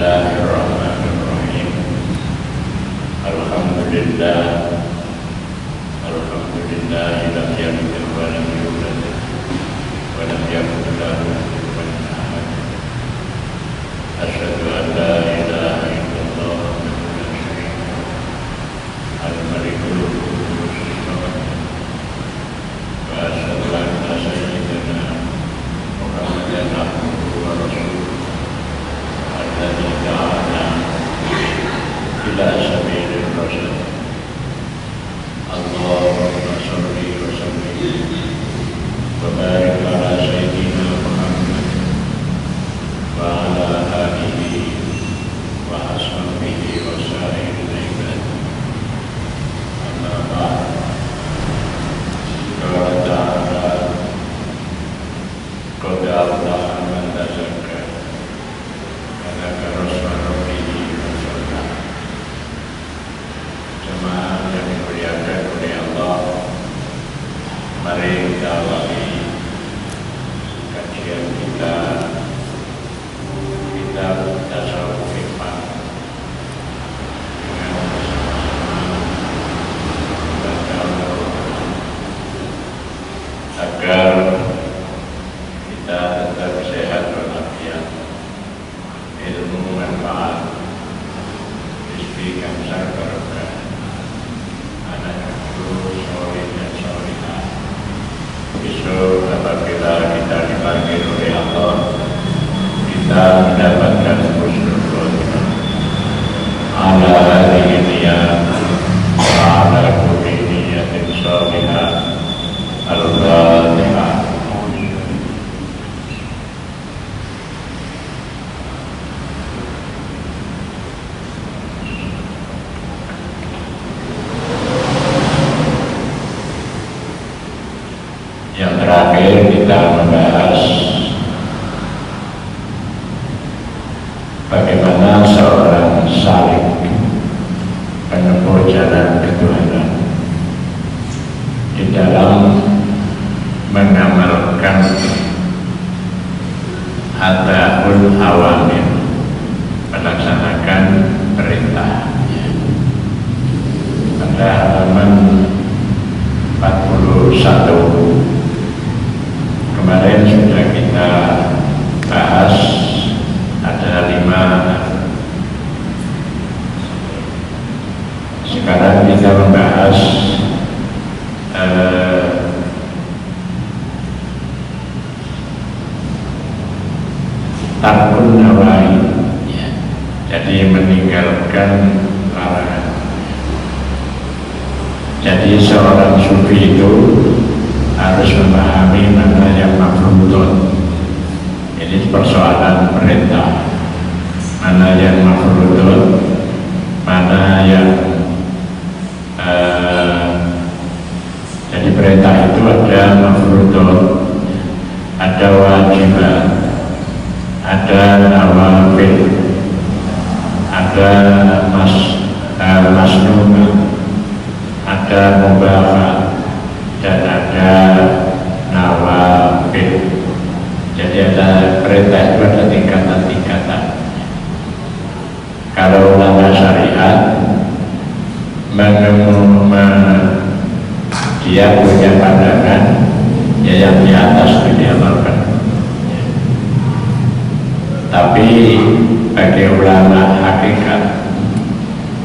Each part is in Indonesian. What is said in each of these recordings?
Bismillahirrahmanirrahim. Alhamdulillah. Alhamdulillah lam yalid wa lam yulad wa lam yakul lahu kufuwan ahad. Asyhadu an la ilaha illallah wahdahu la syarika lahu al-malikul quddus as-samad wa asyhadu anna sayyidana Muhammadan abduhu wa rasuluh alladzi da'ana ila sabilir rasyad. Allahumma sholli wa sallim wa barik ala sayyidina Muhammad wa ala alihi wa ashabihi wa sa'iril ibad. Amma ba'd. Qala ta'ala qad aflaha man tazakka wa dzakara isma rabbih fa shalla. Jemaah yang dimuliakan oleh Allah, mari kita awali kajian kita kitab Tasawuf Hikmah dengan membaca Al-Quran agar kita tetap sehat walafiat, ilmu manfaat, rezeki kamsar barokah, anak cucu soleh dan solehah. Besok apabila kita dipanggil oleh Allah, kita mendapatkan husnul khotimah ala hadhihi niyat wa ala kulli niyatin sholihah. Al-Fatihah. Yang terakhir kita membahas bagaimana seorang salik penempuh jalan ketuhanan di dalam mengamalkan ada'ul awamir, melaksanakan perintah. Pada halaman 41 kemarin sudah kita bahas ada 5. Sekarang kita membahas tarkun nawahi, jadi meninggalkan larangan. Jadi seorang sufi itu harus memahami mana yang mafrudun. Ini persoalan perintah, mana yang mafrudun, mana yang jadi perintah itu ada mafrudun, ada wajibat, ada nawafil, ada masnunah, ada mubahah, dan ada nawafil. Jadi ada perintah itu ada tingkatan-tingkatan. Kalau ulama syariat dia punya pandangan ya yang di atas itu diamalkan. Tapi bagi ulama hakikat,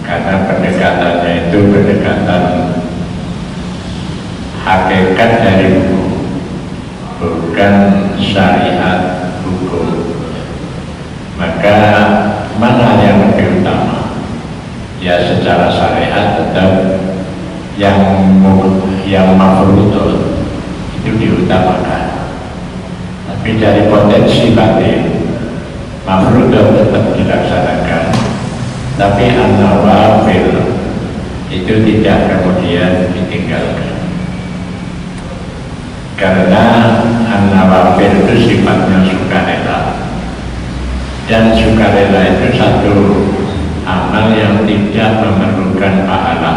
karena pendekatannya itu pendekatan hakikat dari hukum, bukan syariat hukum, maka mana yang lebih utama? Ya secara syariat tetap yang mafrudun itu diutamakan. Tapi dari potensi batin, mafrudun tetap dilaksanakan, tapi an-nawafil itu tidak kemudian ditinggalkan. Karena an-nawafil itu sifatnya sukarela, dan sukarela itu satu amal yang tidak memerlukan pahala.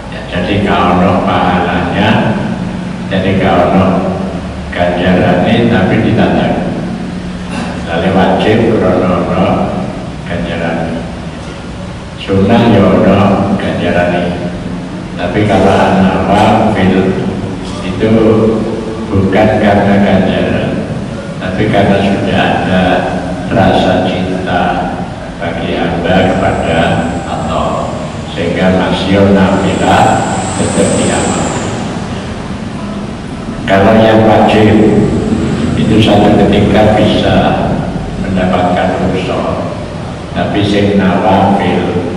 Ya, jadi kalau pahalanya, jadi kalau ganjarannya tapi ditata. Lalu wajib krono sunnah ya ono ganjaran. Tapi kalau an-nawafil itu bukan karena ganjaran, tapi karena sudah ada rasa cinta bagi hamba kepada Allah, sehingga masih nafilah tetap diamal. Kalau yang wajib itu satu ketika bisa mendapatkan usul, tapi sing nawafil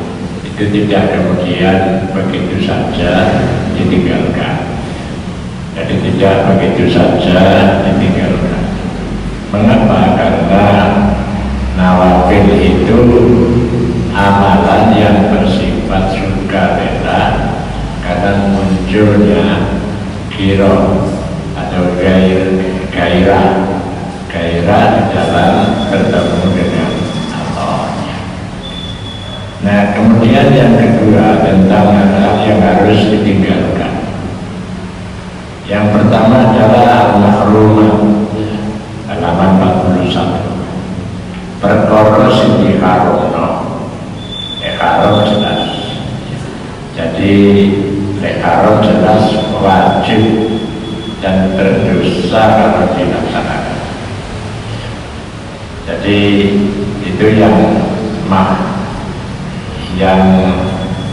itu tidak kemudian begitu saja ditinggalkan. Jadi tidak begitu saja ditinggalkan. Mengapa? Karena nawafil itu amalan yang bersifat sukarela, karena munculnya kiro atau gairah di dalam bertemu dengan Allah. Nah, kemudian yang kedua tentang hal yang harus ditinggalkan. Yang pertama adalah al-mahrumah, halaman 41. Perkara sing diharumno, haram jelas. Jadi haram jelas wajib dan berdosa kalau dilaksanakan. Jadi itu yang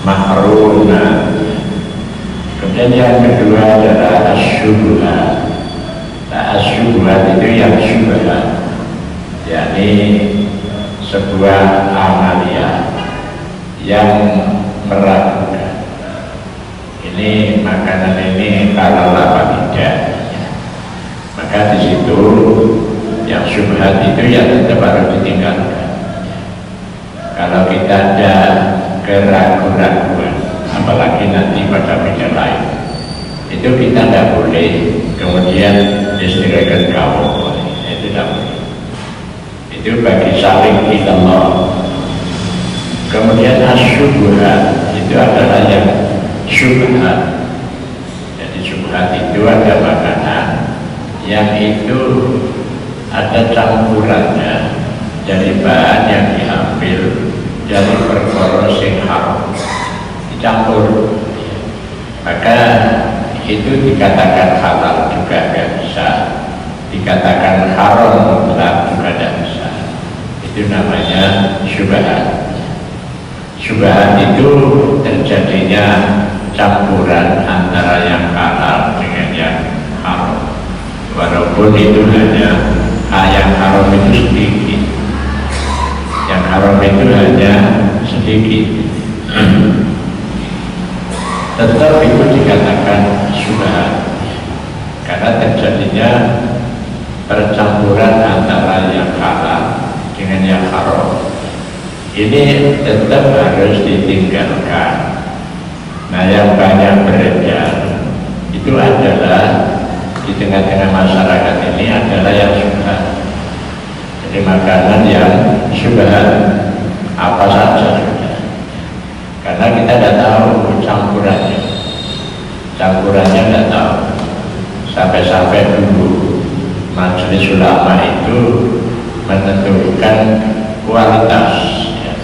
mahrumah. Kemudian yang kedua adalah asyubhat. Nah, asyubhat itu yang syubhat, yakni sebuah amalia yang meragukan. Ini makanan ini halal apa tidak? Maka di situ yang syubhat itu ya tetap harus ditinggalkan. Kalau kita ada keraguan-raguan, apalagi nanti pada bidang lain, itu kita tidak boleh kemudian disediakan kaum, itu tidak boleh. Itu bagi saling ilallah. Kemudian asyubhat itu adalah yang syubhat. Jadi syubhat itu ada makanan yang itu ada campurannya dari bahan yang diambil dari perkara sing haram, dicampur, maka itu dikatakan halal juga tidak bisa, dikatakan haram mutlak juga tidak bisa. Itu namanya syubhat. Syubhat itu terjadinya campuran antara yang halal dengan yang haram, walaupun itu hanya yang haram itu sedikit, yang haram itu hanya sedikit, tetap itu dikatakan syubhat karena terjadinya percampuran antara yang halal dengan yang haram. Ini tetap harus ditinggalkan. Nah, yang banyak beredar itu adalah di tengah-tengah masyarakat ini adalah yang syubhat. Jadi makanan yang syubhat apa saja sudah, karena kita tidak tahu campurannya tidak tahu. Sampai-sampai dulu majelis ulama itu menentukan kualitas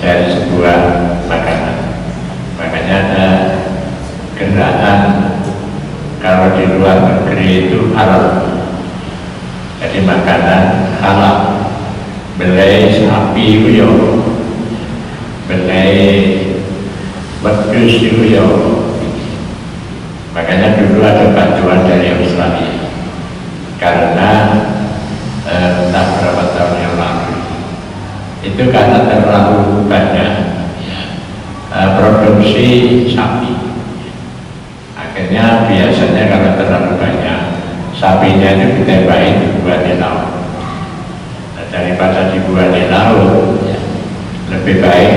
dari sebuah makanan. Makanya ada gerakan kalau di luar negeri itu halal. Jadi makanan halal. Belai sapi itu ya, belai wedhus itu ya. Makanya dulu ada bantuan dari Australia karena entah berapa tahun yang lalu itu karena terlalu banyak produksi sapi. Akhirnya biasanya kalau terlalu banyak sapinya itu ditembaki dibuat di laut. Nah, daripada dibuat di laut, lebih baik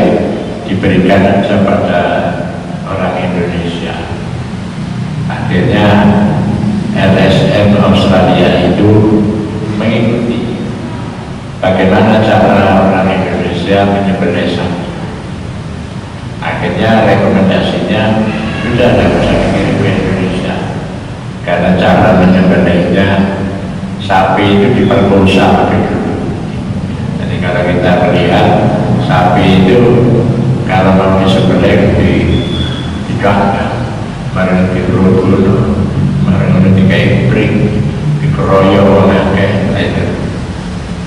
diberikan kepada orang Indonesia. Akhirnya LSM Australia itu mengikuti bagaimana cara orang Indonesia menyembelih sapi. Akhirnya rekomendasinya sudah tidak usah dikirim ke Indonesia karena cara menyembelihnya sapi itu diperkosa dulu. Jadi kalau kita melihat sapi itu kalau mau disembelih di kandang, bareng di rogono, bareng di kaibring, di keroyok akeh.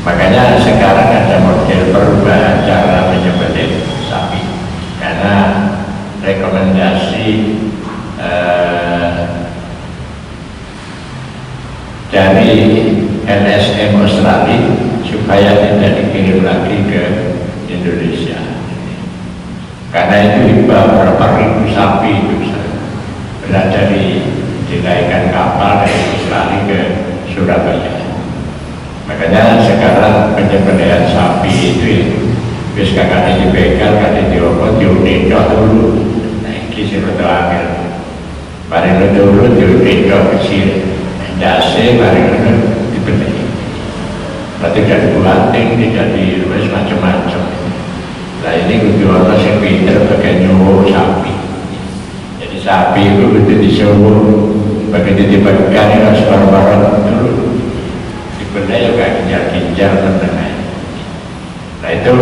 Makanya sekarang ada model perubahan cara menyembelih sapi, karena rekomendasi dari LSM Australia supaya tidak dikirim lagi ke Indonesia. Karena itu hibah berapa ribu sapi itu berada dinaikkan kapal dari Australia ke Surabaya. Makanya sekarang penyembelihan sapi itu wis kakak dibegal, kakak diopot, diunik dulu. Nah ini sebetulnya akhir. Barang dulu diunik kecil, dasi barang dibeli. Berarti tidak dibuating, tidak diruas macam-macam. Nah ini kudu orang yang pinter bagai nyowo sapi. Jadi sapi itu kudu disewa, begitu dipegang harus bareng-bareng dulu. Dibeli juga ginjal-ginjal menengah. Nah itu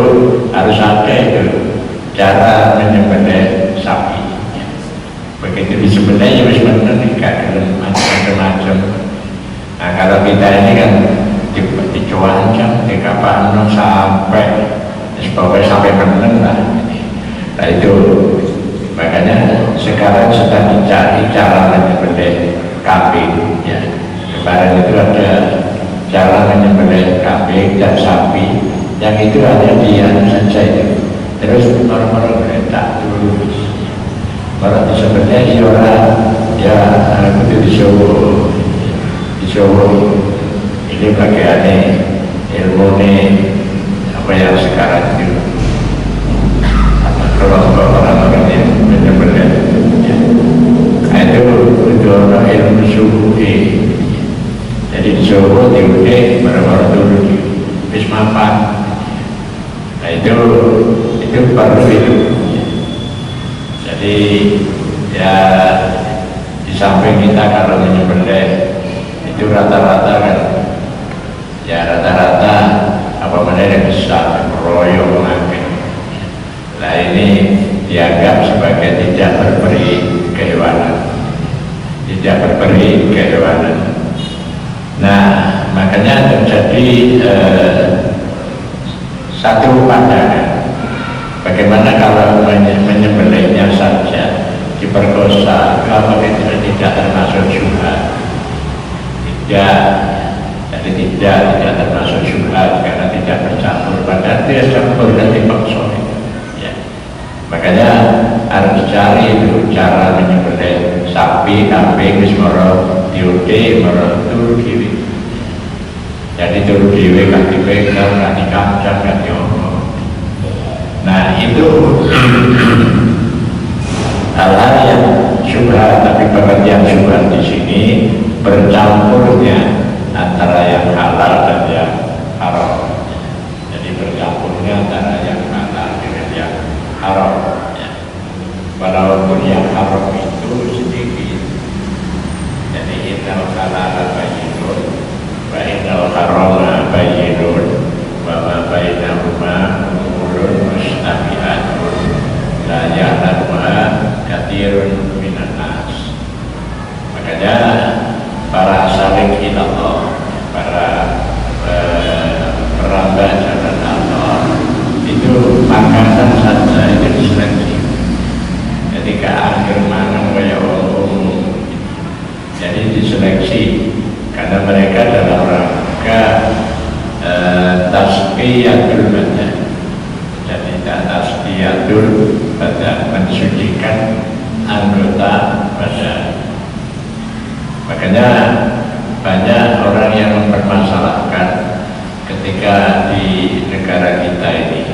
harus ada itu cara menyembelih sapi. Begitu disembelih ya harus menengah, macam-macam. Nah kalau kita ini kan dicuancang, dikapan sampai pokoknya sampai meneng lah. Nah itu makanya sekarang sedang dicari cara menyembelih kambing ya. Kemarin itu ada cara menyembelih kambing dan sapi yang itu hanya dia saja itu. Terus orang-orang geletak dulu, orang disembelih orang ya itu disuruh ini bagiannya ilmu nih apa yang sekarang itu kelompok orang-orang yang benar-benar ya. Itu orang ilmu suhu jadi disuruh diundi baru-baru dulu di Wismapan. Nah itu baru itu ya. Jadi ya di samping kita kalau menyembelih itu rata-rata kan ya rata-rata apa yang besar royong makin. Nah ini dianggap sebagai tidak berberi kehewanan, Nah makanya terjadi satu pandangan bagaimana kalau menyembelihnya saja diperkosa, kalau itu tidak termasuk syubhat. Jadi tidak termasuk syubhat karena tidak bercampur, padahal dia campur dan dipaksa ya. Makanya harus dicari itu cara menyembelih sapi, kambing, semoro diundi, semoro turu kiwi. Jadi turu kiwi kan dipegang, kan dikacang, kan diomong. Nah itu hal-hal yang syubhat, tapi pengertian syubhat di sini bercampurnya antara yang halal dan yang haram. Jadi bercampurnya antara yang halal dengan yang haram ya. Walaupun yang haram itu sedikit. Jadi innal halala bayyinun wa innal harama bayyinun wa ma bainahuma umurun mustabihatun la ya'lamuha katsirun minan nas. Makanya para salik ilallah, para perambah jalan Allah itu makanan saja itu diseleksi. Jadi ke akhir makan kayak umum. Jadi diseleksi karena mereka dalam rangka tasqiyatul badan. Jadi tasqiyatul badan, mensucikan anggota badan. Makanya banyak orang yang mempermasalahkan ketika di negara kita ini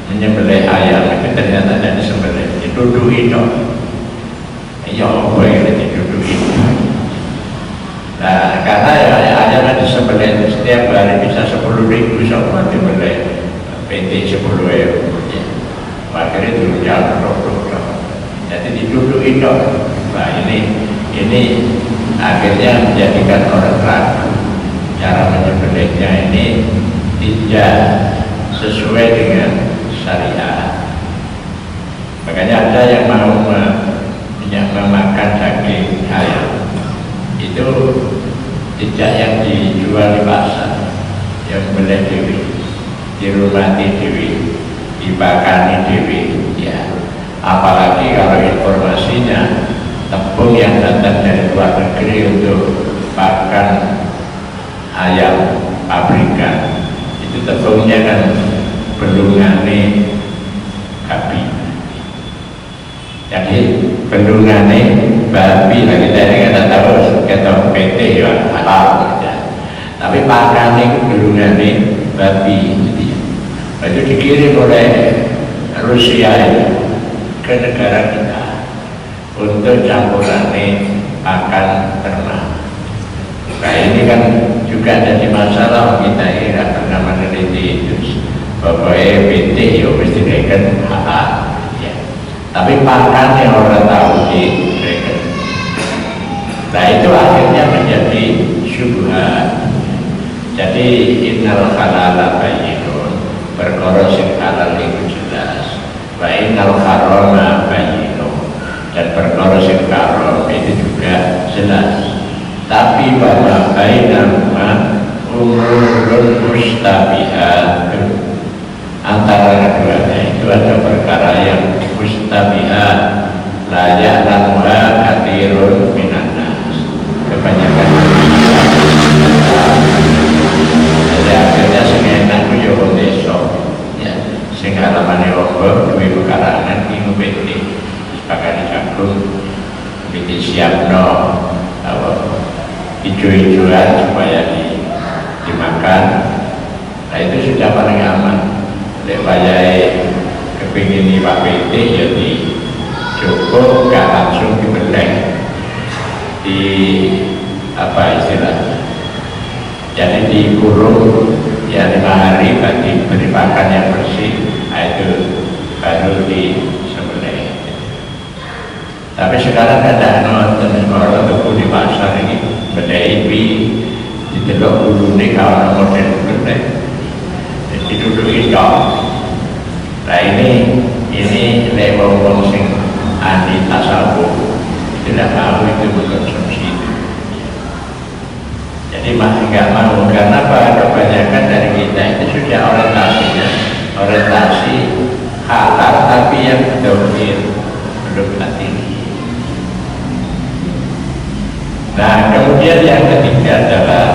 menyembelih ayam itu ternyata tidak disembelih, dituduhi dong. Ya apa yang dituduhi? Nah karena ya ayam disembelih setiap hari bisa 10.000 sama disembelih PT 10.000 ya. Akhirnya dulu jalan produk. Jadi dituduhi dong. Nah ini akhirnya menjadikan orang ragu cara menyembelihnya ini tidak sesuai dengan syariat. Makanya ada yang mau memakan daging ayam itu tidak yang dijual di pasar, yang boleh dewi, dirumati dewi, dibakani dewi, ya. Apalagi kalau informasinya tepung yang datang dari luar negeri untuk pakan ayam pabrikan, itu tepungnya kan bendungane babi. Jadi bendungane babi lah, kita ini kan tahu kita PT ya halal ya. Tapi pakannya bendungane babi itu dikirim oleh Rusia itu ke negara kita untuk campurannya pakan ternak. Nah ini kan juga jadi masalah kita ini tidak pernah meneliti itu. Pokoknya PT ya mesti kan halal ya. Tapi pakan yang orang tahu di mereka. Nah itu akhirnya menjadi syubhat. Jadi innal halala bayyinun, perkara sing halal itu jelas. Wa innal harama bayyinun, dan perkara sing haram itu juga jelas. Tapi wa bainahuma umurun mustabihat, antara keduanya itu ada perkara yang mustabihat, la ya'lamuha katsirun minan nas, kebanyakan jadi akhirnya sing enak ku yo desa ya, sing alamane opo duwe pekarangan iki PT bakal jagung PT siapno apa hijau-hijauan supaya dimakan. Nah itu sudah paling aman. Lek wayahe kepingin di Pak PT jadi cukup gak langsung dibeleng di apa istilahnya, jadi dikurung ya 5 hari bagi beri pakan yang bersih. Nah, itu baru disembelih. Tapi sekarang ada nonton orang tuku di pasar ini beli didelok bulunya kalau model beli diduduki dong. Nah ini lewat sing anti tasawuf tidak tahu itu mengkonsumsi itu. Jadi masih nggak mau, karena kebanyakan dari kita itu sudah orientasi halal tapi yang domir belum hati. Nah kemudian yang ketiga adalah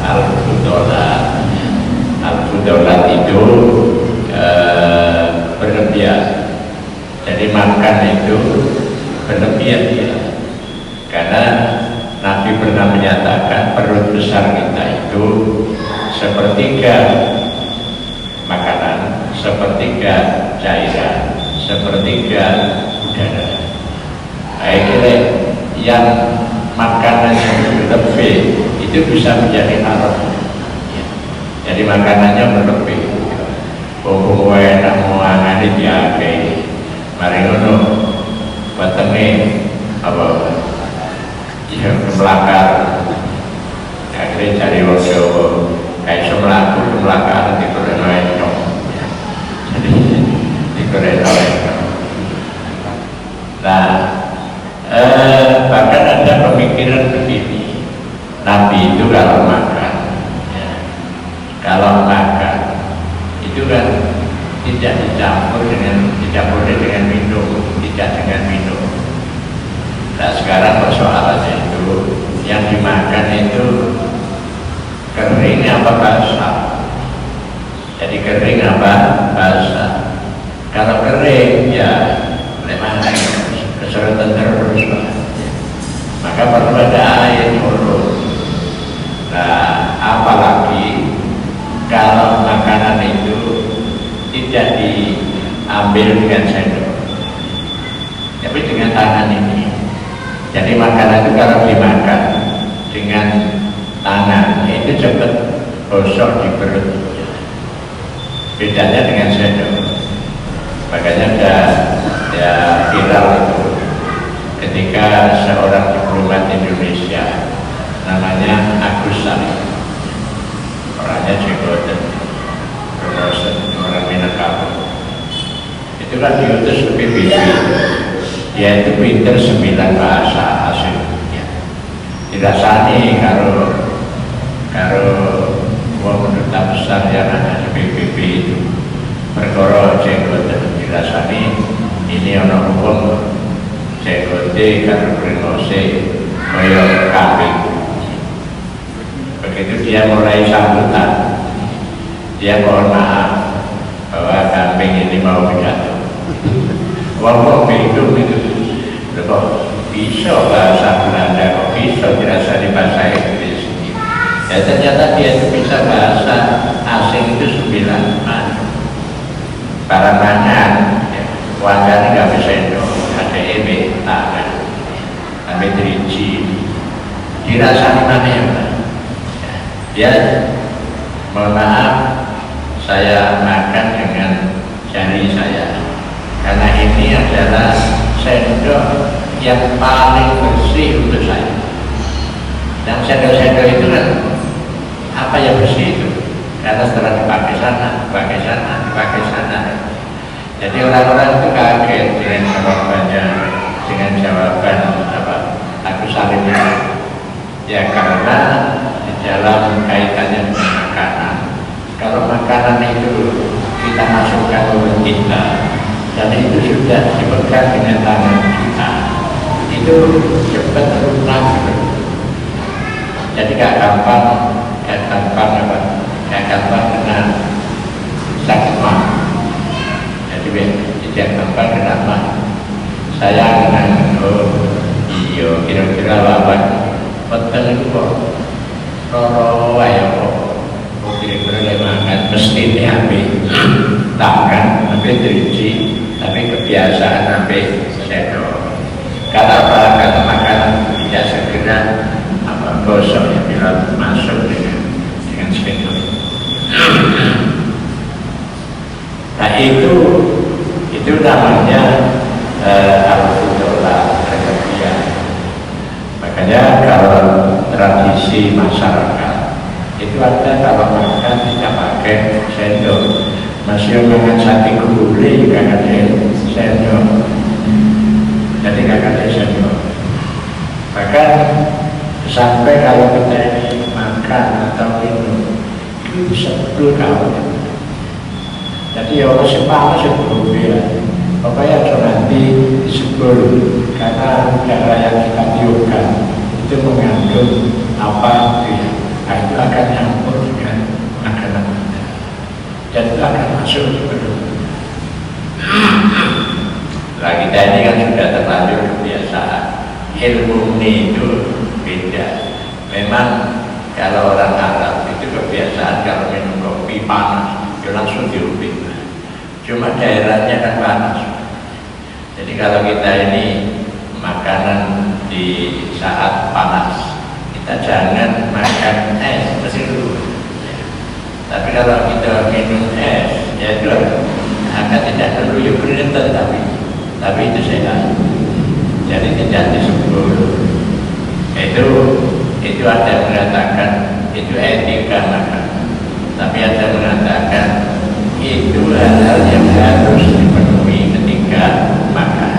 al-fudolat itu berlebihan. Jadi makan itu berlebihan ya. Karena Nabi pernah menyatakan perut besar kita itu sepertiga makanan, sepertiga cairan, sepertiga udara. Akhirnya yang makanan yang berlebih itu bisa menjadi haram. Jadi makanannya berlebih. Pokok enak mau ngani diake, mari ngono, wetenge apa? Ya melakar. Akhirnya cari wong Jawa, kayak semelaku melakar di kono enak. Jadi di kono enak. Nah, bahkan ada pemikiran begini, Nabi itu kalau makan, ya, kalau makan itu kan tidak dicampur dengan minum, tidak dengan minum. Nah sekarang persoalannya itu yang dimakan itu kering apa basah. Jadi kering apa basah. Kalau kering ya memang keserutan terus, maka perlu ada air turun. Nah apalagi kalau makanan itu tidak diambil dengan sendok, tapi dengan tangan ini. Jadi makanan itu kalau dimakan dengan tangan itu cepat gosok di perut. Bedanya dengan sendok. Makanya ada ya viral itu ketika seorang diplomat Indonesia namanya Agus Salim, orangnya Jegoten, promosi orang Minangkabau, itu kan diutus ke PBB dia itu pinter 9 bahasa hasilnya. Dirasani karo wong duta besar yang ada di PBB itu perkara jenggot dirasani ini ana hukum jenggote karo pringose kaya kambing. Begitu dia mulai sambutan, dia mohon maaf bahwa kambing ini mau jatuh. Wong bingung itu, kok bisa bahasa Belanda, kok bisa dirasani bahasa Inggris. Ya ternyata dia itu bisa bahasa asing itu 9 barang mangan, ya. Wajahnya nggak bisa itu, ada ebe, tangan, sampai driji, dirasani mana ya Pak? Ya, mohon maaf, saya makan dengan jari saya, karena ini adalah sendok yang paling bersih untuk saya. Dan sendok-sendok itu kan apa yang bersih itu? Karena setelah dipakai sana, dipakai sana, dipakai sana. Jadi orang-orang itu kaget dengan jawabannya, dengan jawaban apa? Aku saling ya karena di dalam kaitannya dengan makanan. Kalau makanan itu kita masukkan ke kita dan itu sudah dipegang dengan tangan kita, itu cepat lunak. Jadi gak gampang kena sakit mah. Jadi tidak gampang kena mah. Saya kena iya kira-kira lawan betul itu kok roro ayo kok kira-kira makan mesti diambil tangan sampai driji tapi kebiasaan sampai sendok. Karena makanan tidak segera gosok yang bila masuk dengan sendok. Nah itu namanya al-fudola berlebihan. Makanya kalau tradisi masyarakat itu ada kalau makan tidak pakai sendok, masih makan sate gulai juga ada sendok, jadi nggak ada sendok. Bahkan sampai kalau kita ini makan atau minum itu bisa 10 tahun. Jadi orang sepanas berbeda. Pokoknya nanti disebut karena darah yang kita tiupkan itu mengandung apa itu ya. Nah, itu akan nyampur dengan makanan kita dan itu akan masuk ke perut. Nah kita ini kan sudah terlanjur kebiasaan. Ilmu ini itu beda. Memang kalau orang Arab itu kebiasaan kalau minum kopi panas, dia langsung diubah. Cuma daerahnya kan panas. Jadi kalau kita ini makanan di saat panas, kita jangan makan es mesti dulu. Tapi kalau kita minum es, ya itu akan tidak perlu ya keringetan tapi itu sehat. Jadi tidak disebut itu ada yang mengatakan itu etika makan, tapi ada yang mengatakan itu hal yang harus dipenuhi ketika makan.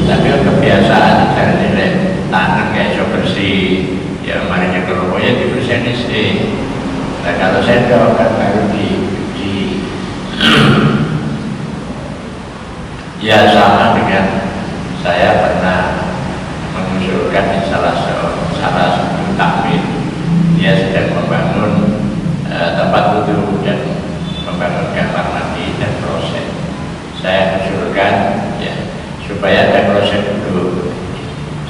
Tapi kebiasaan cara nilai tangan kayak so bersih, ya marinya kerupuknya dibersihin sih. Nah kalau sendok kan baru dicuci. Ya sama dengan saya pernah mengusulkan di salah satu takmir, dia sedang membangun tempat wudhu dan membangun kamar mandi dan kloset. Saya usulkan ya supaya ada kloset duduk.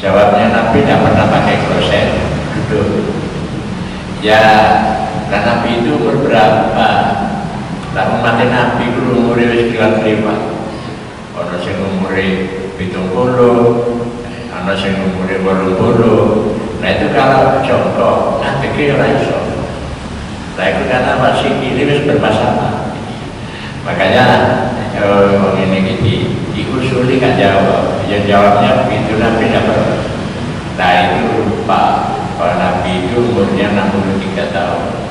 Jawabnya Nabi tidak pernah pakai kloset duduk. Ya karena Nabi itu umur berapa? Lalu mati Nabi itu umurnya wis kelima. Ono sing umure 70, ono sing umure 80. Nah itu kalau contoh, ngadeke ora iso. Nah itu karena masih ini wis bermasalah. Makanya ini diusuli kan jawab. Ya jawabnya begitu Nabi dapat. Nah itu lupa kalau Nabi itu umurnya 63 tahun.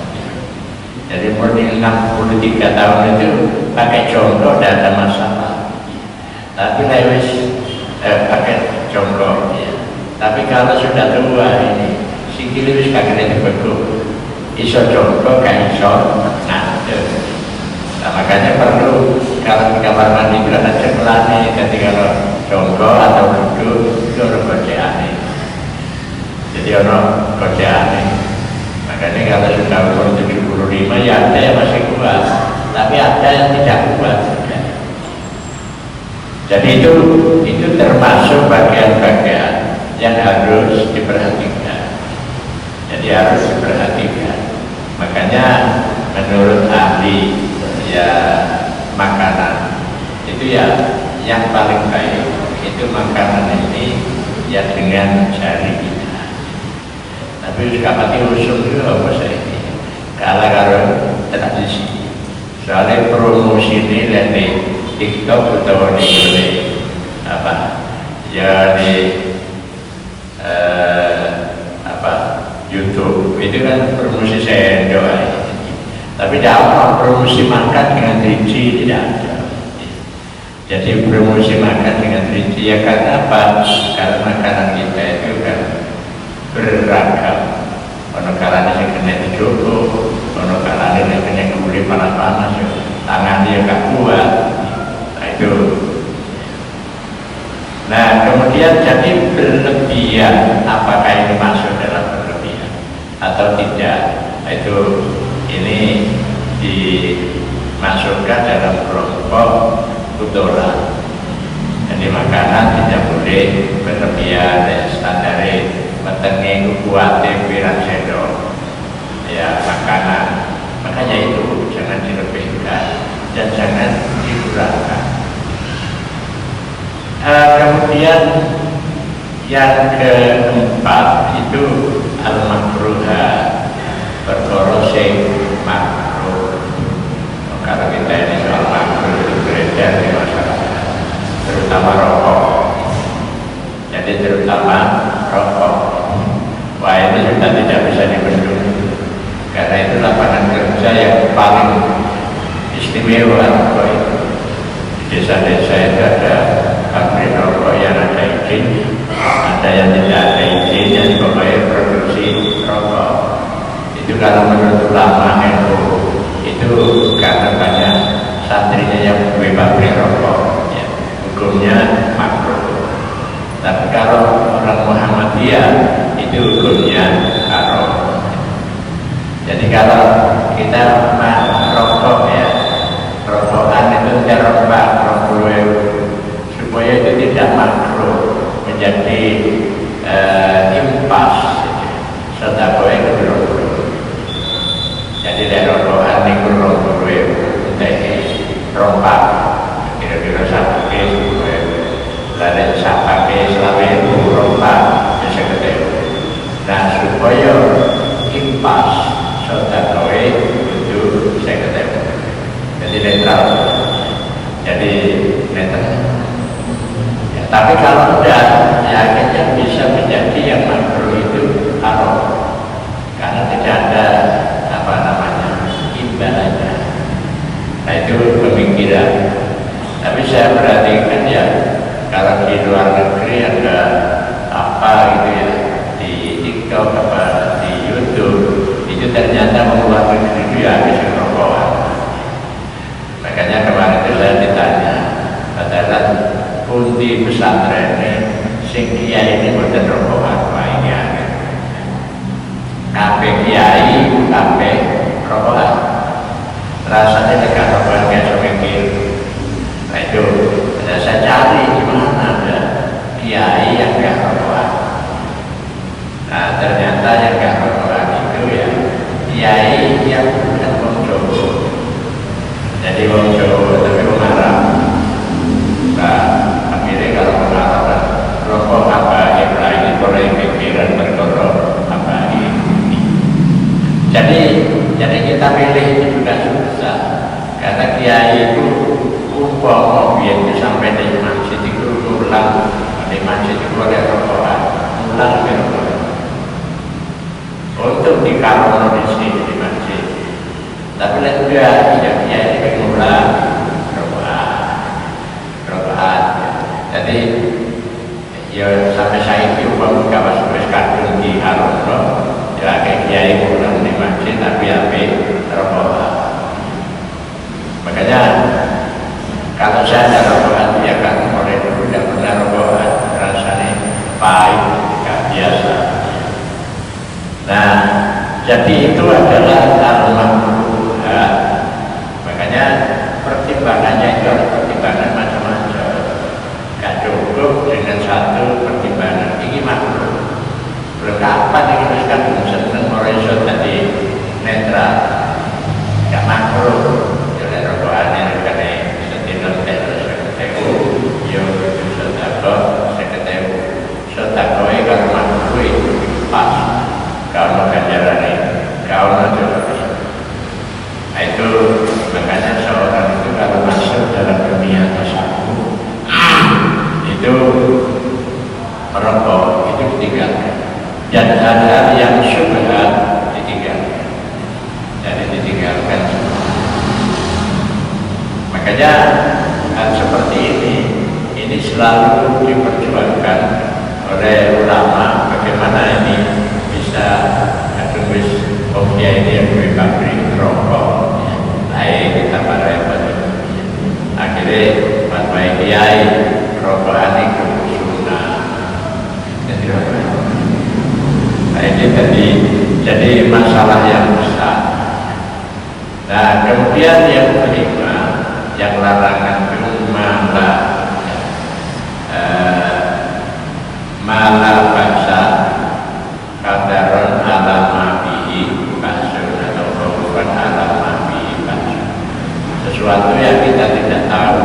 Jadi umur 63 tahun itu pakai contoh tidak ada masalah. Tapi lewis pakai jongkok ya. Tapi kalau sudah tua ini sikile wis kagene dibekuk, iso jongkok gak iso ngadeg. Nah, makanya perlu kalau di kamar mandi itu ada ceklane, jadi kalau jongkok atau duduk itu ada goceane. Jadi ada goceane. Makanya kalau sudah umur 75 ya ada yang masih kuat, tapi ada yang tidak kuat juga. Jadi itu termasuk bagian-bagian yang harus diperhatikan. Jadi harus diperhatikan. Makanya menurut ahli ya makanan itu ya yang paling baik itu makanan ini ya dengan jari kita. Tapi juga pati usung juga apa saya ini kalau tradisi. Soalnya promosi ini dari TikTok atau di apa ya di YouTube itu kan promosi saya doa. Tapi dalam promosi makan dengan rinci tidak ada. Jadi promosi makan dengan rinci ya karena apa? Karena makanan kita itu kan beragam. Ono kalane sing kena dijogo, ono kalane sing kena kulit panas-panas, tangan dia gak kuat. Nah itu. Nah kemudian jadi berlebihan, apakah ini masuk dalam berlebihan atau tidak? Nah, itu ini dimasukkan dalam kelompok kudola. Jadi makanan tidak boleh berlebihan, standar metenge kuate pirang sendok ya makanan. Makanya itu jangan dilebihkan dan jangan dikurangkan. Kemudian yang keempat itu al-makruha, perkara sing makruh. Kalau kita ini soal makruh itu beredar di masyarakat, terutama rokok. Jadi terutama rokok. Wah ini sudah tidak bisa dibendung, karena itu lapangan kerja yang paling istimewa rokok itu. Di desa-desa itu ada pabrik rokok yang ada izin, ada yang tidak ada izin, yang pokoknya produksi rokok. Itu kalau menurut ulama NU itu karena banyak santrinya yang mempunyai pabrik rokok, ya, hukumnya makruh. Tapi kalau orang Muhammadiyah itu hukumnya haram. Jadi kalau kita rokok ya, rokokan itu dirobak 20.000 supaya itu tidak makruh menjadi impas serta boleh kedua. Jadi dari rokokan itu 20.000 dari rompak kira-kira 1 kilo. Dari sampai selama itu rompak bisa ketemu. Nah supaya impas serta kowe itu bisa ketemu. Jadi netral. Jadi netral. Ya, tapi kalau tidak, ya akhirnya bisa menjadi yang makruh itu haram. Karena tidak ada apa namanya imbalannya. Nah itu pemikiran. Tapi saya perhatikan ya. Kalau di luar negeri ada apa gitu ya di TikTok apa di YouTube itu ternyata luar negeri itu ya habis rokokan. Makanya kemarin itu saya ditanya, padahal pundi pesantren ini sing kiai ini bukan rokokan apa ini ya? Kabeh kiai kabeh rokokan. Rasanya dekat rokokan kayak semikir. Nah itu saya cari di mana ada kiai yang gak rokokan. Nah ternyata yang gak rokokan itu ya kiai yang bukan wong Jawa. Jadi wong Jawa tapi wong Arab. Nah akhirnya kalau wong Arab rokok apa ini boleh pikiran berkoro apa ini. Jadi kita pilih itu juga susah karena kiai itu umpama biar itu sampai di masjid itu ulang di masjid itu boleh rokokan ulang di rokokan untuk dikarono di sini di masjid. Tapi lihat juga tidak ini pengulang rokokan. Jadi ya sampai saya itu uang kawas wis kadung di Harono ya kayak kiai kurang di masjid tapi robohan. Makanya kalau saya ada robohan ya kan oleh dulu tidak pernah robohan, rasanya pahit, gak biasa. Nah, jadi itu adalah al-makruhat. Makanya pertimbangannya itu harus pertimbangan macam-macam. Gak cukup dengan satu pertimbangan. Ini makruh. Berkapan ini harus kadung seneng meresot tadi netral. Gak makruh. Jadi robohan ini karena setiap seketemu, yo sotako kalau makruh pas. Kalau ganjaran ini, kalau jodohnya. Nah itu makanya seorang itu kalau masuk dalam dunia tasawuf itu merokok itu ditinggalkan dan hal-hal yang syubhat ditinggalkan, jadi ditinggalkan. Makanya hal seperti ini selalu diperjuangkan oleh ulama bagaimana ini bisa wis dia ini yang duwe pabrik rokok lain kita para akhirnya fatwa kiai rokokan itu sunnah jadi masalah yang besar. Nah kemudian yang kelima yang larangan itu malah bahasa kadaron alama bihi bahasa atau bukan alama bihi bahasa sesuatu yang kita tidak tahu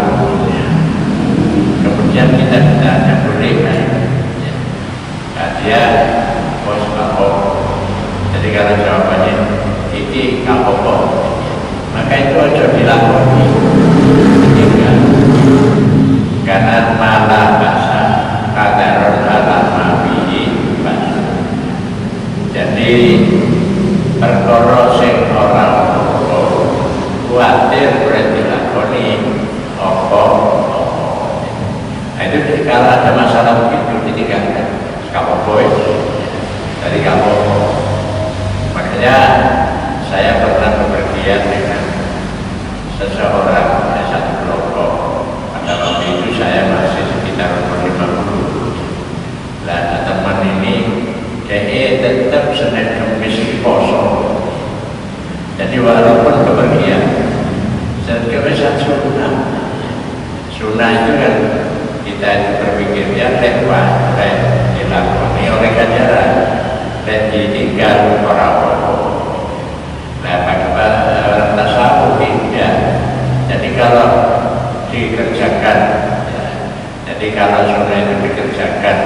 kemudian kita tidak boleh dia bos kapok. Jadi kalau jawabannya ini kapok maka itu aja dilakoni karena malah bahasa kadaron alama bihi bahasa. Jadi perkara sing ora kuatir berarti lakoni apa. Nah itu kalau ada masalah begitu ditinggalkan kapok dari kapok. Makanya saya pernah bepergian dengan seseorang satu kelompok. Pada waktu itu saya masih sekitar umur 50. Nah teman ini dia tetap Senin Kamis kosong. Jadi walaupun kebagian dan kebiasaan sunnah itu kan kita itu berpikirnya lewat dilakoni oleh ganjaran dan ditinggal orang-orang. Nah bagaimana orang tasawuf tidak. Jadi kalau dikerjakan jadi kalau sunnah itu dikerjakan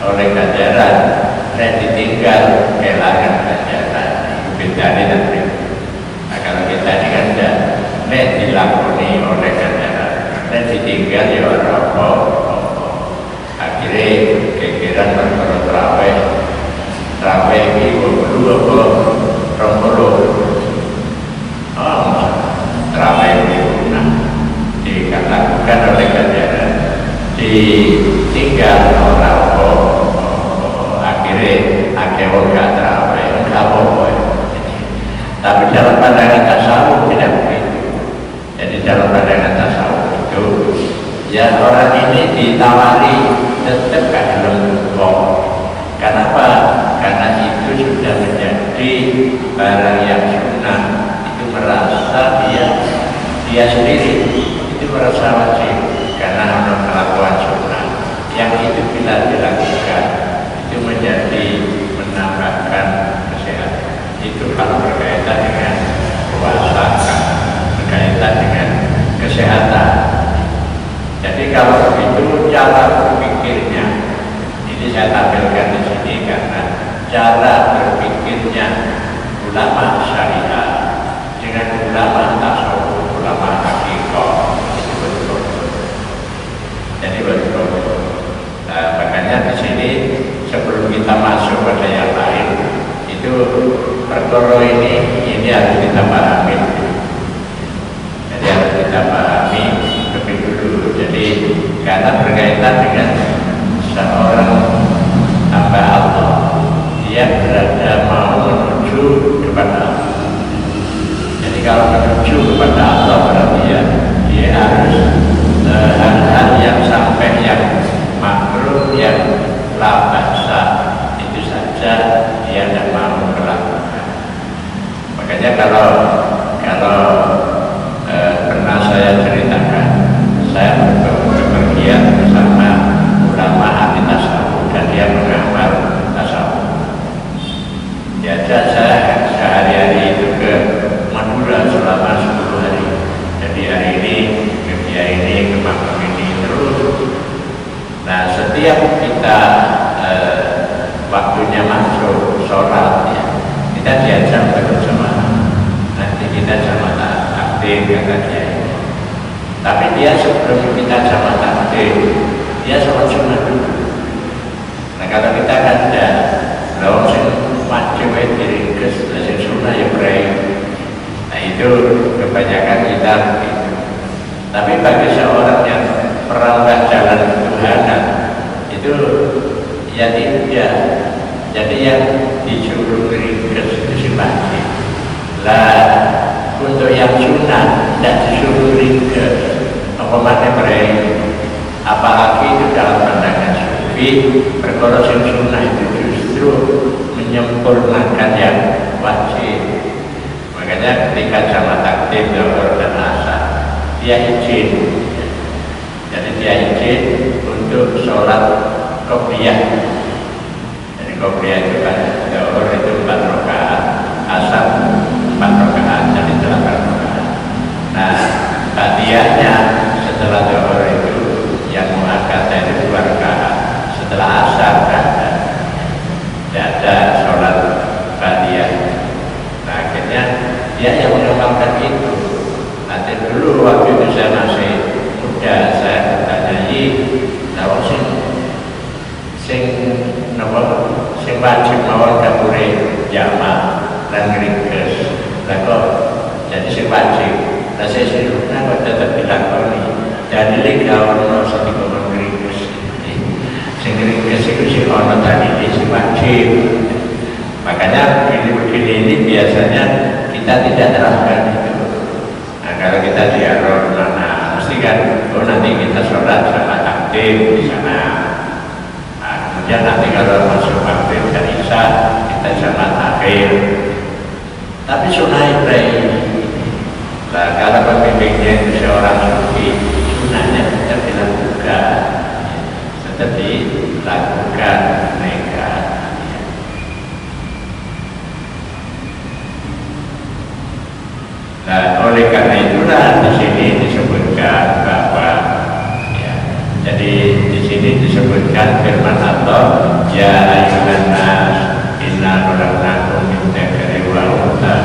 oleh ganjaran dan ditinggal kehilangan ganjaran bedanya nanti. Nah kalau kita ini kan tidak dilakoni oleh ganjaran dan ditinggal ya orang-orang. Akhirnya kekiran perkara terawih ini berdua rombolo terawih itu dikatakan oleh ganjaran ditinggal orang-orang. Akhirnya ada orang terawih enggak apa-apa. Tapi dalam pandangan tasawuf tidak begitu. Jadi dalam pandangan tasawuf itu ya orang ini ditawari tetap gak dalam. Kenapa? Karena itu sudah menjadi barang yang sunnah. Itu merasa dia sendiri itu merasa wajib karena melakukan sunnah. Yang itu bila dilakukan itu menjadi menambahkan kesehatan. Itu kalau berkaitan dengan puasa, berkaitan dengan kesehatan. Jadi kalau begitu cara berpikirnya ini saya tampilkan di sini karena cara berpikirnya ulama syariah dengan ulama tasawuf, ulama hakikat itu betul. Jadi betul. Nah, makanya di sini sebelum kita masuk pada yang lain itu perkara ini harus kita pahami. Jadi harus kita pahami lebih dulu. Jadi karena berkaitan dengan seorang kalau menuju kepada Allah berarti ya dia harus hal-hal yang sampai yang makruh yang la ba'sa itu saja dia tidak mau melakukan. Makanya kalau pernah saya ceritakan, saya bepergian bersama ulama ahli tasawuf dan dia mengamal tasawuf. Diajak saya sehari-hari itu ke Madura selama 10 hari. Jadi hari ini ke dia ini, ke makam ini terus. Nah setiap kita waktunya masuk sholat ya, kita diajak berjamaah. Nanti kita jamaah takbir kata dia. Tapi dia sebelum kita jamaah takbir, dia sholat sunnah dulu. Nah kalau kita kan ada lawang sing wajib diringkes, sing sunnah ya berai. Nah itu kebanyakan kita begitu. Tapi bagi seorang yang merambah jalan ketuhanan itu ya tidak. Jadi yang disuruh ringkes itu si wajib. Lah untuk yang sunnah tidak disuruh ringkes, apa mana berai. Apalagi itu dalam pandangan sufi, perkara yang sunnah itu justru menyempurnakan yang wajib. Makanya ketika jamaah takdim, zuhur dan asar, dia izin. Jadi dia izin untuk sholat qobliyah. Jadi qobliyah itu kan zuhur itu 4 rakaat, asar 4 rakaat, jadi 8 rakaat. Nah, ba'diyahnya setelah zuhur itu yang muakkadah itu 2 rakaat. Setelah asar tidak ada sholat ba'diyah. Nah akhirnya dia yang mengamalkan itu. Nanti dulu waktu itu saya masih muda, saya bertanyai, nah sing wajib mawon dapure jamaah dan ringkes. Lah kok jadi sing wajib. Lah saya sudah kok tetap dilakoni. Jadi kalau sing dikon ringkes. Sing ringkes itu sing ana tadi sing wajib. Makanya begini ini biasanya kita tidak terapkan itu. Nah kalau kita ziarah mana, mesti kan, oh nanti kita sholat sama takdim di sana. Nah, kemudian nanti kalau masuk maghrib dan isya kita sama takhir. Tapi sunnah Ibrahim. Nah kalau pemimpinnya itu seorang sufi, sunnahnya tetap dilakukan, tetap dilakukan mereka. Nah, oleh karena itulah di sini disebutkan bahwa ya, jadi di sini disebutkan firman Allah, ya ayyuhan nas inna khalaqnakum min dzakarin wa untha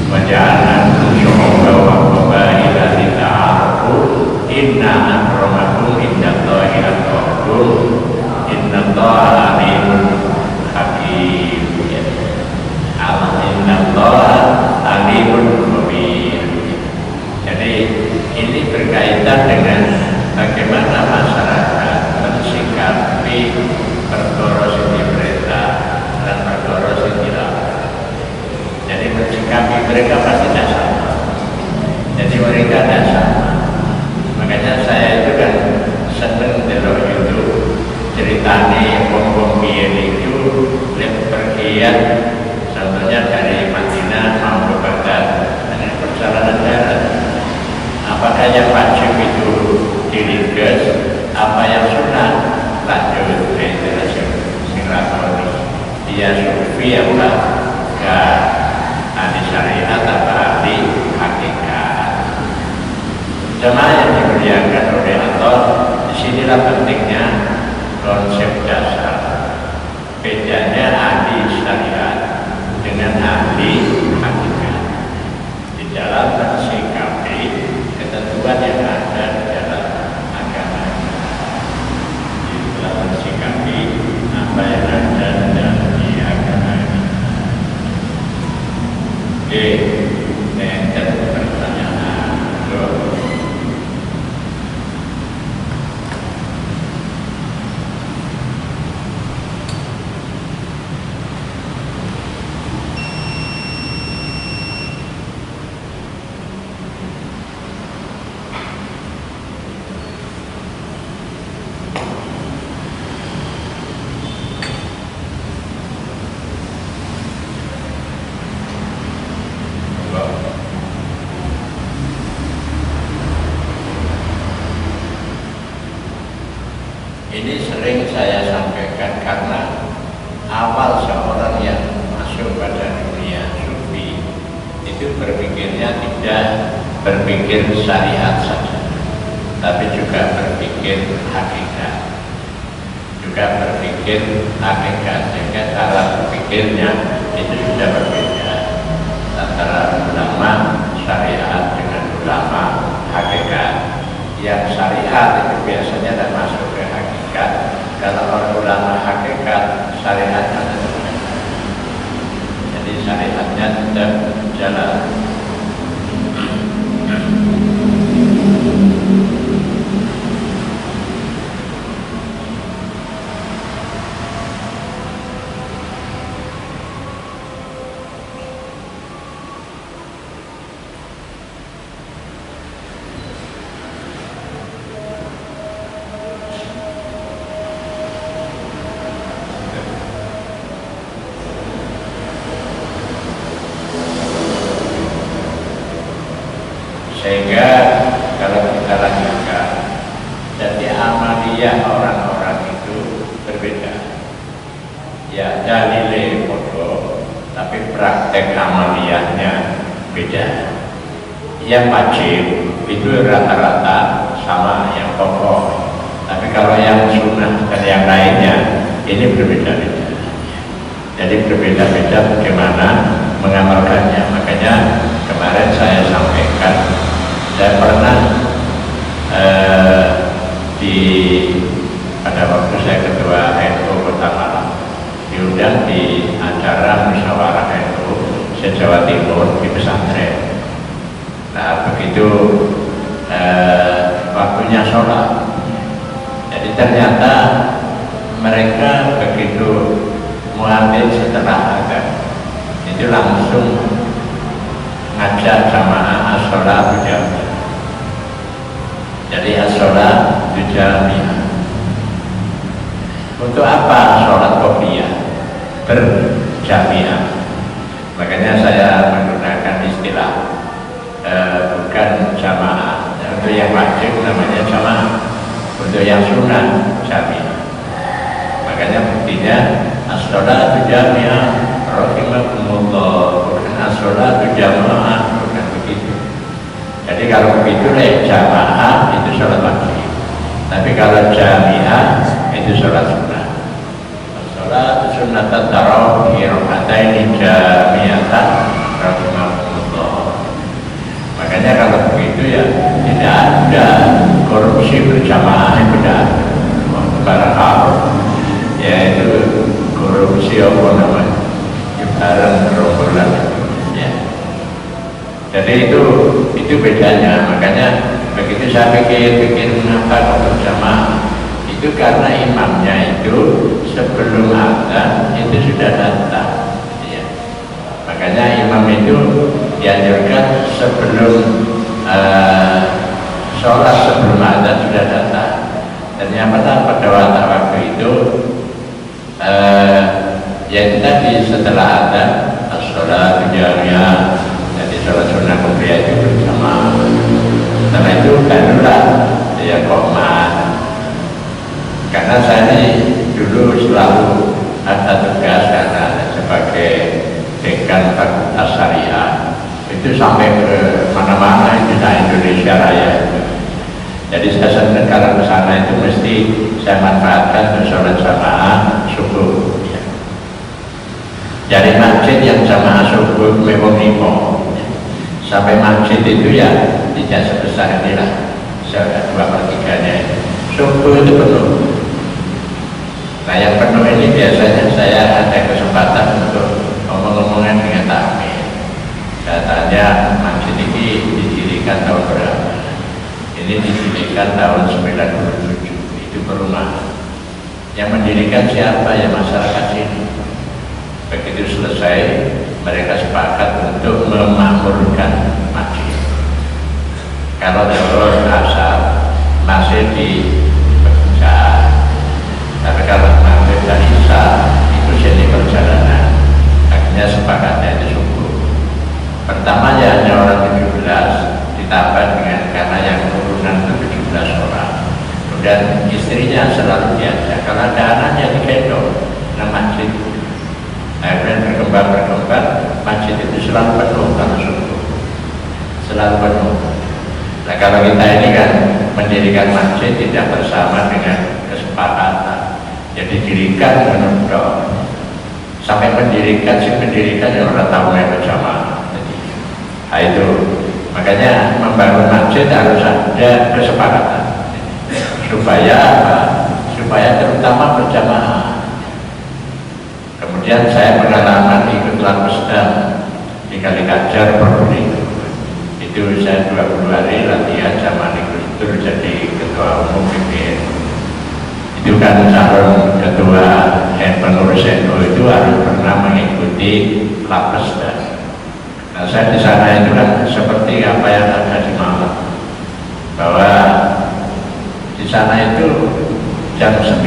wa ja'alnakum syu'uban wa qabaila lita'arafu inna akramakum indallahi atqakum innallaha alimun hakim. Innallaha alimun khabir. Jadi ini berkaitan dengan bagaimana masyarakat mensikapi perkara sing diperintah dan perkara sing dilarang. Jadi mensikapi mereka pasti tidak sama. Jadi mereka tidak sama. Makanya saya itu kan seneng delok YouTube ceritane wong-wong biyen itu lek pergian. Contohnya dari Madinah mau ke Baghdad dengan perjalanan darat. Apakah yang wajib itu diringkes? Apa yang sunnah? Lanjut ke singratoni. Dia sufi apa? Gak ahli syariat apa ahli hakikat. Jemaah yang dimuliakan oleh Allah, disinilah pentingnya konsep dasar. Bedanya ahli syariat dengan ahli hakikat di dalam mensikapi ketentuan yang ada di dalam agama, di dalam mensikapi apa yang ada di agama ini. Oke, dan pertanyaan Ini sering saya sampaikan karena awal seorang yang masuk pada dunia sufi itu berpikirnya tidak berpikir syariat saja, tapi juga berpikir hakikat, sehingga cara berpikirnya itu sudah berbeda antara ulama syariat dengan ulama hakikat. Yang syariat itu biasanya tidak masuk ke hakikat, kalau orang ulama hakikat syariatnya tidak, jadi syariatnya tidak jalan. Sehingga kalau kita lanjutkan, jadi amaliyah orang-orang itu berbeda. Ya dalile foto, tapi praktek amaliyahnya beda. Yang wajib itu rata-rata sama yang pokok, tapi kalau yang sunnah dan yang lainnya ini berbeda-beda. Jadi berbeda-beda bagaimana mengamalkannya. Makanya kemarin saya sampaikan, saya pernah pada waktu saya ketua NU Kota Malang diundang di acara musyawarah NU se-Jawa Timur di pesantren. Nah begitu waktunya sholat, jadi ternyata mereka begitu muadzin setelah azan itu langsung ngajak jamaah as-sholat jamiah. Jadi as-sholat jamiah. Untuk apa sholat qobliyah berjamiah? Makanya saya menggunakan istilah bukan jamaah. Untuk yang wajib namanya jamaah, untuk yang sunnah jamiah. Makanya buktinya as-sholat jamiah rahimakumullah, bukan as-sholat jamaah, bukan begitu. Jadi kalau begitu jamaah itu sholat wajib, tapi kalau jamiah itu sholat sunnah. Sholat sunnah tarawih rakaatain jamiatan rahimakumullah. Makanya kalau begitu ya tidak ada korupsi berjamaah yang tidak barang hal, yaitu korupsi apa namanya barang gerombolan ya. Jadi itu bedanya. Makanya begitu saya pikir mengapa kok berjamaah, itu karena imamnya itu sebelum azan itu sudah datang ya. Makanya imam itu dianjurkan sebelum sholat sebelum azan sudah datang. Dan yang pada waktu itu yang tadi setelah azan as-sholat jamiah, jadi sholat sunnah qobliyah itu bersama. Setelah itu barulah dia qomat. Karena saya ini dulu selalu ada tugas karena sebagai dekan Fakultas Syariah itu sampai ke mana-mana itu di Indonesia Raya itu. Jadi saya senang kalau ke sana itu mesti saya manfaatkan untuk sholat jamaah subuh. Ya. Dari masjid yang jamaah subuh memang 5 sampai masjid itu ya tidak sebesar inilah, 2/3-nya subuh itu penuh. Nah yang penuh ini biasanya saya ada kesempatan untuk ngomong-ngomongan dengan takmir. Saya tanya, masjid ini didirikan tahun berapa? Ini didirikan tahun 97, itu perumahan. Yang mendirikan siapa? Ya masyarakat sini. Begitu selesai, mereka sepakat untuk memakmurkan masjid. Kalau terus asal masih dipecah, tapi kalau maghrib dan isya itu sini perjalanan. Akhirnya sepakatnya itu subuh. Pertama ya hanya orang 17 ditambah dengan karena yang turunan itu 17 orang. dan istrinya selalu diajak. Kalau ada anaknya digendong ke masjid, akhirnya berkembang, masjid itu selalu penuh kalau subuh, selalu penuh. Nah kalau kita ini kan mendirikan masjid tidak bersama dengan kesepakatan, jadi dirikan menurut sampai mendirikan yang orang tahu yang berjamaah. Nah itu makanya membangun masjid harus ada kesepakatan supaya apa? Supaya terutama berjamaah. Kemudian saya pengalaman ikut Lapesdam di Kalikajar Probolinggo. Itu saya 20 hari latihan sama Gus Dur jadi ketua umum PPN. Itu kan calon ketua dan pengurus NU itu harus pernah mengikuti Lapesdam. Nah saya di sana itu kan seperti apa yang ada di Malang, bahwa di sana itu jam 9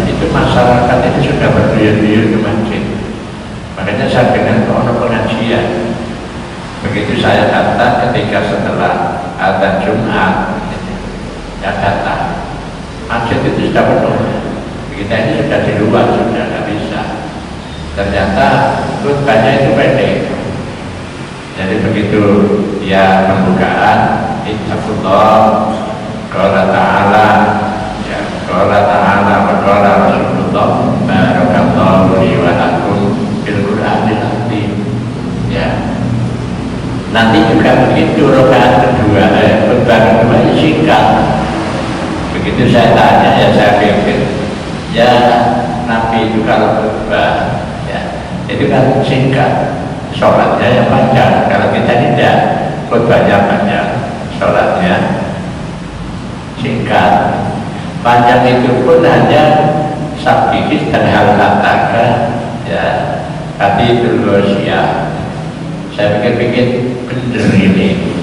itu masyarakat itu sudah berduyun-duyun ke masjid. Makanya saya dengar ono pengajian. Begitu saya datang ketika setelah adzan Jumat, saya datang, masjid itu sudah penuh. Kita ini sudah di luar, sudah tidak bisa. Ternyata khutbahnya itu pendek. Jadi begitu ya pembukaan, Ittaqullah, qala ta'ala, ya qala ta'ala wa qala Rasulullah, barakallahu li wa lakum bil Qur'anil azim. Ya. Nanti juga begitu rakaat kedua, khutbah kedua singkat. Begitu saya tanya, ya saya pikir, ya Nabi itu kalau khutbah, ya itu kan singkat, sholatnya yang panjang. Kalau kita tidak, khutbahnya panjang, sholatnya singkat. Panjang itu pun hanya sabdikis dan hal katakan, ya hati itu ya. Saya pikir-pikir bener ini,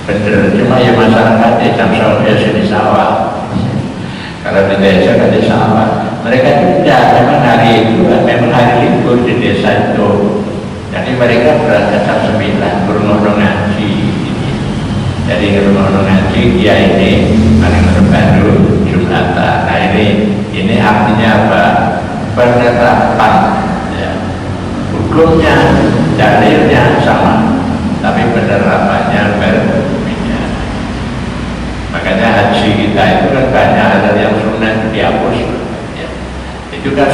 bener, cuma ya masyarakatnya jam sore sini sawah. Kalau di desa kan di sawah, mereka tidak, memang hari itu memang hari libur di desa itu. Jadi mereka berangkat jam 9 berngono ngaji. Jadi berngono ngaji dia ini paling baru Jumatan. Nah ini artinya apa? Penerapan, ya. Hukumnya, dalilnya sama, tapi penerapannya berbeda. Makanya haji kita itu kan banyak ada yang sunnah dihapus, ya. Itu kan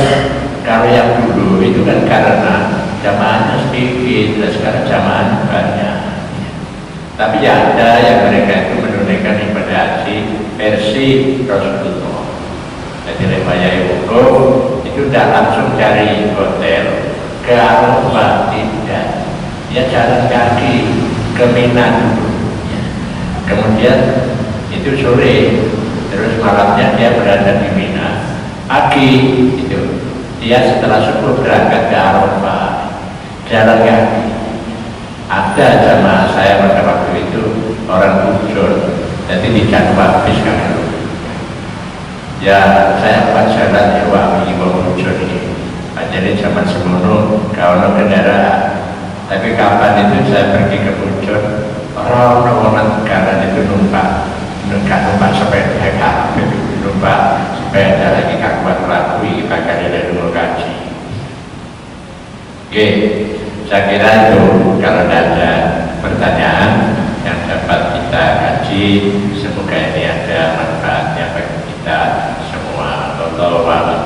kalau yang dulu itu kan karena jamaahnya sedikit, dan sekarang jamaahnya banyak. Tapi ya ada yang mereka itu menunaikan ibadah haji versi Rasulullah. Jadi lewat hukum itu tidak langsung cari hotel ke Arafah, tidak. Dia jalan kaki ke Mina dulu, ya. Kemudian itu sore, terus malamnya dia berada di Mina. Pagi itu dia setelah subuh berangkat ke Arafah, jalan kaki. Ada jamaah saya pada waktu itu orang Bujur, jadi di Janwabis kan. Ya saya buat jalan ya wangi Bujur ini. Jadi zaman semono kalau kendaraan. Tapi kapan itu saya pergi ke Bujur, orang negara itu numpak sepeda, numpak sepeda lagi kakuat lakui pakai dari dulu kaji. Oke, saya kira itu kalau ada pertanyaan yang dapat kita kaji, semoga ini ada manfaatnya bagi kita semua. Allah